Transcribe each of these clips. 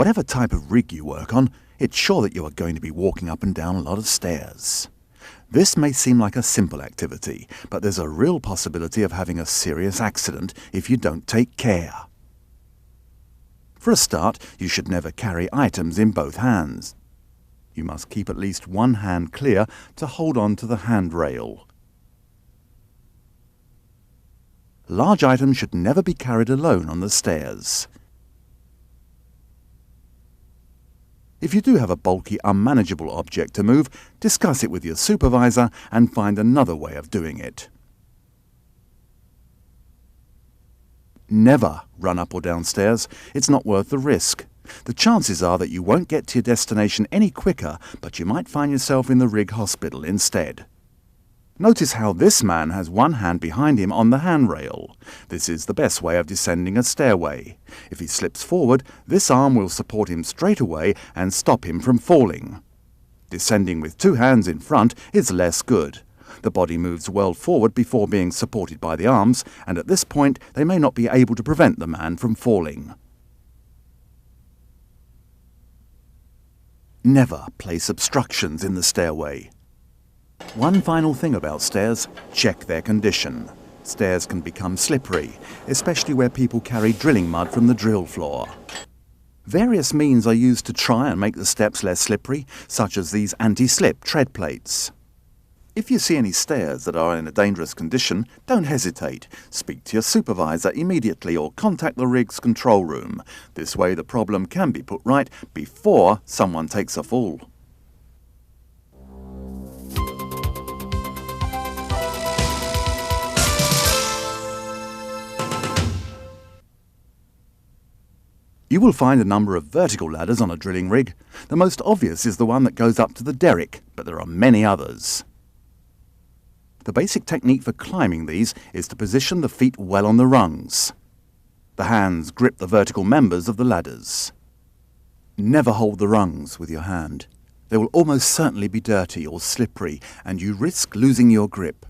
Whatever type of rig you work on, it's sure that you are going to be walking up and down a lot of stairs. This may seem like a simple activity, but there's a real possibility of having a serious accident if you don't take care. For a start, you should never carry items in both hands. You must keep at least one hand clear to hold on to the handrail. Large items should never be carried alone on the stairs. If you do have a bulky, unmanageable object to move, discuss it with your supervisor and find another way of doing it. Never run up or down stairs. It's not worth the risk. The chances are that you won't get to your destination any quicker, but you might find yourself in the rig hospital instead. Notice how this man has one hand behind him on the handrail. This is the best way of descending a stairway. If he slips forward, this arm will support him straight away and stop him from falling. Descending with two hands in front is less good. The body moves well forward before being supported by the arms, and at this point they may not be able to prevent the man from falling. Never place obstructions in the stairway. One final thing about stairs, check their condition. Stairs can become slippery, especially where people carry drilling mud from the drill floor. Various means are used to try and make the steps less slippery, such as these anti-slip tread plates. If you see any stairs that are in a dangerous condition, don't hesitate. Speak to your supervisor immediately or contact the rig's control room. This way the problem can be put right before someone takes a fall. You will find a number of vertical ladders on a drilling rig. The most obvious is the one that goes up to the derrick, but there are many others. The basic technique for climbing these is to position the feet well on the rungs. The hands grip the vertical members of the ladders. Never hold the rungs with your hand. They will almost certainly be dirty or slippery, and you risk losing your grip.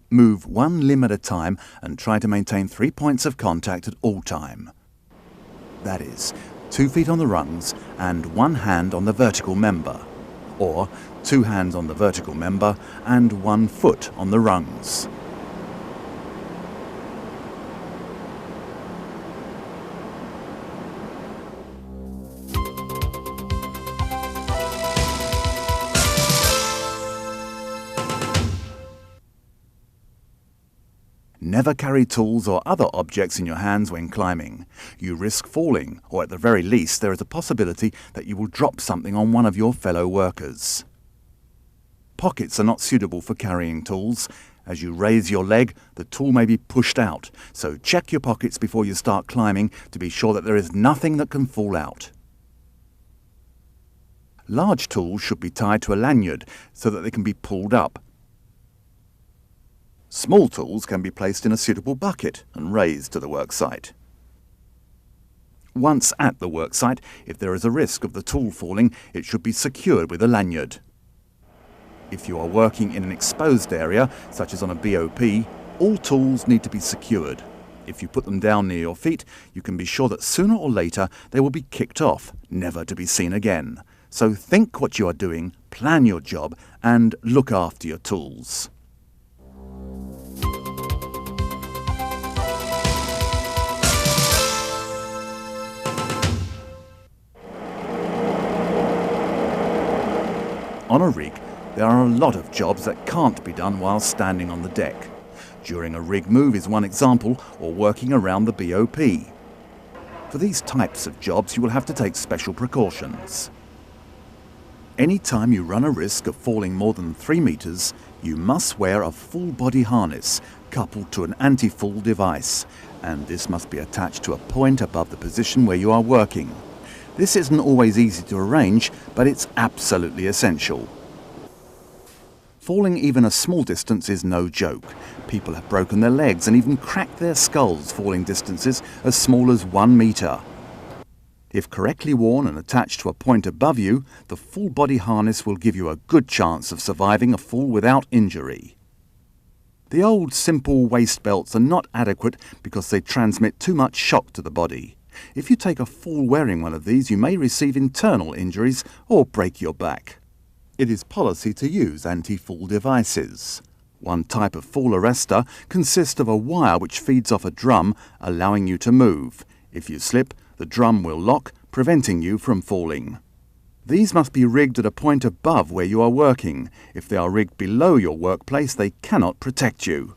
Move one limb at a time and try to maintain 3 points of contact at all time. That is, 2 feet on the rungs and 1 hand on the vertical member, or 2 hands on the vertical member and 1 foot on the rungs. Never carry tools or other objects in your hands when climbing. You risk falling, or at the very least there is a possibility that you will drop something on one of your fellow workers. Pockets are not suitable for carrying tools. As you raise your leg, the tool may be pushed out, so check your pockets before you start climbing to be sure that there is nothing that can fall out. Large tools should be tied to a lanyard so that they can be pulled up. Small tools can be placed in a suitable bucket and raised to the worksite. Once at the worksite, if there is a risk of the tool falling, it should be secured with a lanyard. If you are working in an exposed area, such as on a BOP, all tools need to be secured. If you put them down near your feet, you can be sure that sooner or later they will be kicked off, never to be seen again. So think what you are doing, plan your job, and look after your tools. On a rig, there are a lot of jobs that can't be done while standing on the deck. During a rig move is one example, or working around the BOP. For these types of jobs, you will have to take special precautions. Any time you run a risk of falling more than 3 meters, you must wear a full body harness coupled to an anti-fall device, and this must be attached to a point above the position where you are working. This isn't always easy to arrange, but it's absolutely essential. Falling even a small distance is no joke. People have broken their legs and even cracked their skulls falling distances as small as 1 meter. If correctly worn and attached to a point above you, the full body harness will give you a good chance of surviving a fall without injury. The old simple waist belts are not adequate because they transmit too much shock to the body. If you take a fall wearing one of these, you may receive internal injuries or break your back. It is policy to use anti-fall devices. One type of fall arrestor consists of a wire which feeds off a drum, allowing you to move. If you slip, the drum will lock, preventing you from falling. These must be rigged at a point above where you are working. If they are rigged below your workplace, they cannot protect you.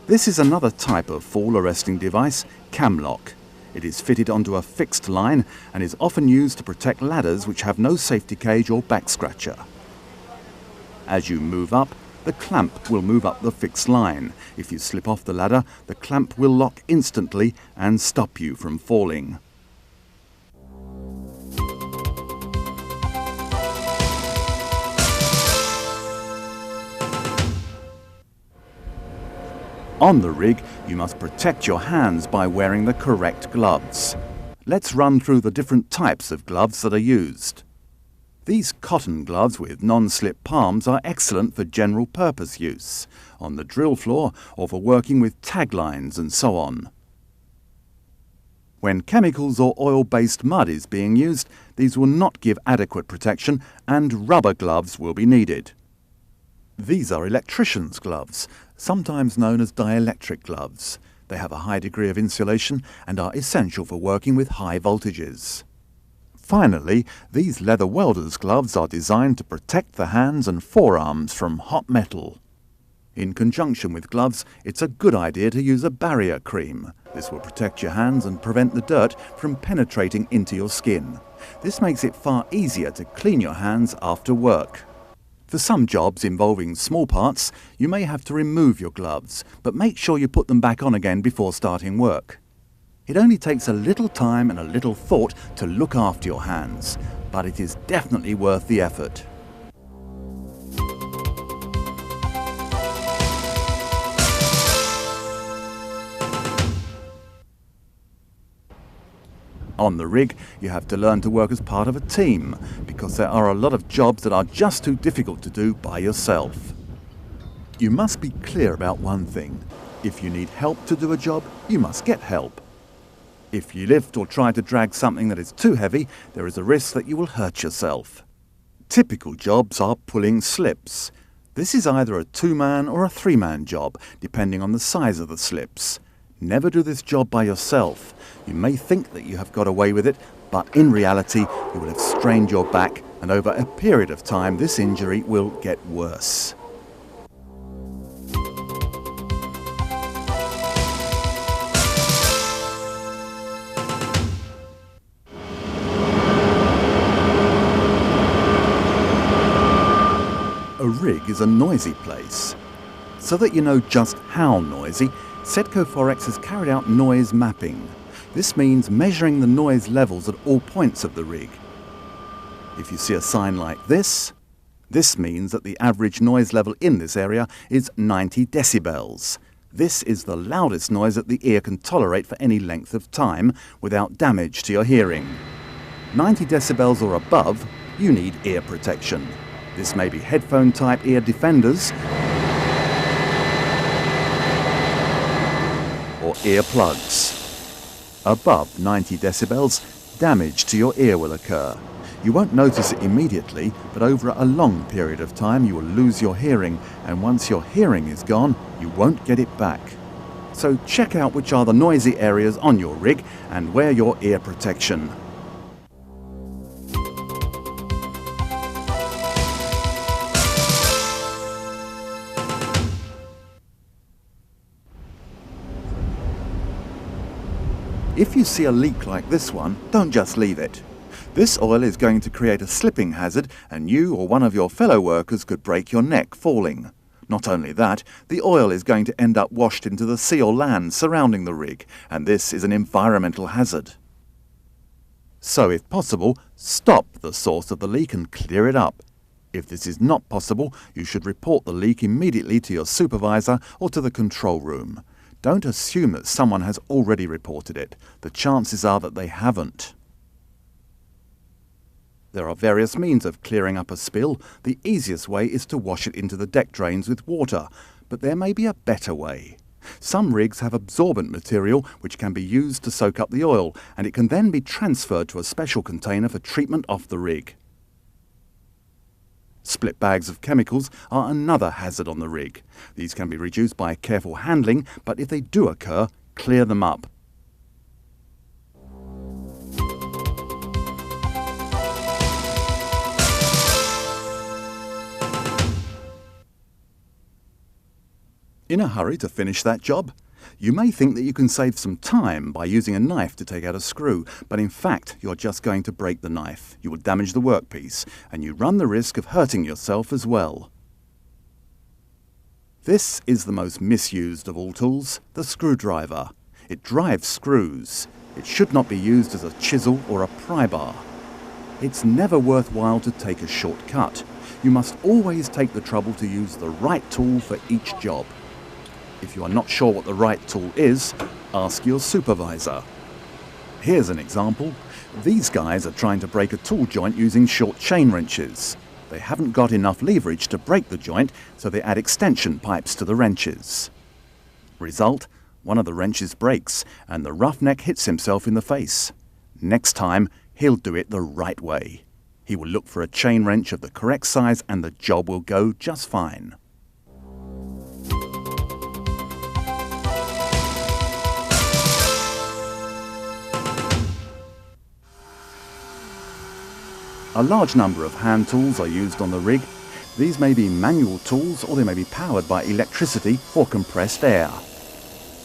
This is another type of fall arresting device, Camlock. It is fitted onto a fixed line and is often used to protect ladders which have no safety cage or back scratcher. As you move up, the clamp will move up the fixed line. If you slip off the ladder, the clamp will lock instantly and stop you from falling. On the rig, you must protect your hands by wearing the correct gloves. Let's run through the different types of gloves that are used. These cotton gloves with non-slip palms are excellent for general purpose use, on the drill floor or for working with tag lines and so on. When chemicals or oil-based mud is being used, these will not give adequate protection and rubber gloves will be needed. These are electricians' gloves, sometimes known as dielectric gloves. They have a high degree of insulation and are essential for working with high voltages. Finally, these leather welder's gloves are designed to protect the hands and forearms from hot metal. In conjunction with gloves, it's a good idea to use a barrier cream. This will protect your hands and prevent the dirt from penetrating into your skin. This makes it far easier to clean your hands after work. For some jobs involving small parts, you may have to remove your gloves, but make sure you put them back on again before starting work. It only takes a little time and a little thought to look after your hands, but it is definitely worth the effort. On the rig, you have to learn to work as part of a team, because there are a lot of jobs that are just too difficult to do by yourself. You must be clear about one thing. If you need help to do a job, you must get help. If you lift or try to drag something that is too heavy, there is a risk that you will hurt yourself. Typical jobs are pulling slips. This is either a 2-man or a 3-man job, depending on the size of the slips. Never do this job by yourself. You may think that you have got away with it, but in reality you will have strained your back, and over a period of time this injury will get worse. A rig is a noisy place. So that you know just how noisy, Sedco Forex has carried out noise mapping. This means measuring the noise levels at all points of the rig. If you see a sign like this means that the average noise level in this area is 90 decibels. This is the loudest noise that the ear can tolerate for any length of time without damage to your hearing. 90 decibels or above, you need ear protection. This may be headphone type ear defenders or earplugs. Above 90 decibels, damage to your ear will occur. You won't notice it immediately, but over a long period of time you will lose your hearing, and once your hearing is gone, you won't get it back. So check out which are the noisy areas on your rig and wear your ear protection. If you see a leak like this one, don't just leave it. This oil is going to create a slipping hazard, and you or one of your fellow workers could break your neck falling. Not only that, the oil is going to end up washed into the sea or land surrounding the rig, and this is an environmental hazard. So if possible, stop the source of the leak and clear it up. If this is not possible, you should report the leak immediately to your supervisor or to the control room. Don't assume that someone has already reported it. The chances are that they haven't. There are various means of clearing up a spill. The easiest way is to wash it into the deck drains with water, but there may be a better way. Some rigs have absorbent material which can be used to soak up the oil, and it can then be transferred to a special container for treatment off the rig. Split bags of chemicals are another hazard on the rig. These can be reduced by careful handling, but if they do occur, clear them up. In a hurry to finish that job? You may think that you can save some time by using a knife to take out a screw, but in fact you're just going to break the knife. You will damage the workpiece, and you run the risk of hurting yourself as well. This is the most misused of all tools, the screwdriver. It drives screws. It should not be used as a chisel or a pry bar. It's never worthwhile to take a shortcut. You must always take the trouble to use the right tool for each job. If you are not sure what the right tool is, ask your supervisor. Here's an example. These guys are trying to break a tool joint using short chain wrenches. They haven't got enough leverage to break the joint, so they add extension pipes to the wrenches. Result, one of the wrenches breaks and the roughneck hits himself in the face. Next time, he'll do it the right way. He will look for a chain wrench of the correct size and the job will go just fine. A large number of hand tools are used on the rig. These may be manual tools or they may be powered by electricity or compressed air.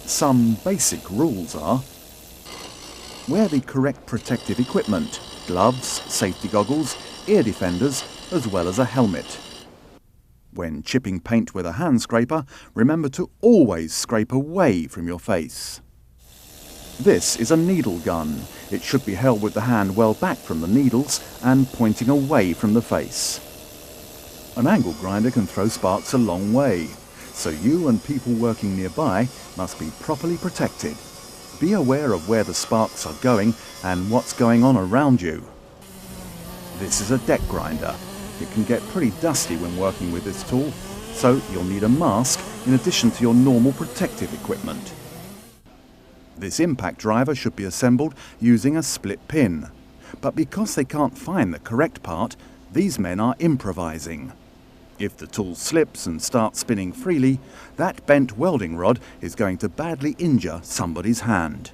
Some basic rules are: wear the correct protective equipment, gloves, safety goggles, ear defenders, as well as a helmet. When chipping paint with a hand scraper, remember to always scrape away from your face. This is a needle gun. It should be held with the hand well back from the needles and pointing away from the face. An angle grinder can throw sparks a long way, so you and people working nearby must be properly protected. Be aware of where the sparks are going and what's going on around you. This is a deck grinder. It can get pretty dusty when working with this tool, so you'll need a mask in addition to your normal protective equipment. This impact driver should be assembled using a split pin, but because they can't find the correct part, these men are improvising. If the tool slips and starts spinning freely, that bent welding rod is going to badly injure somebody's hand.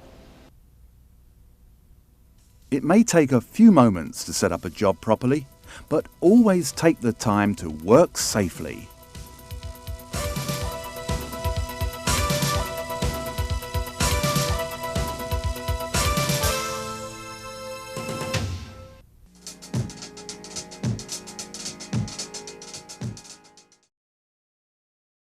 It may take a few moments to set up a job properly, but always take the time to work safely.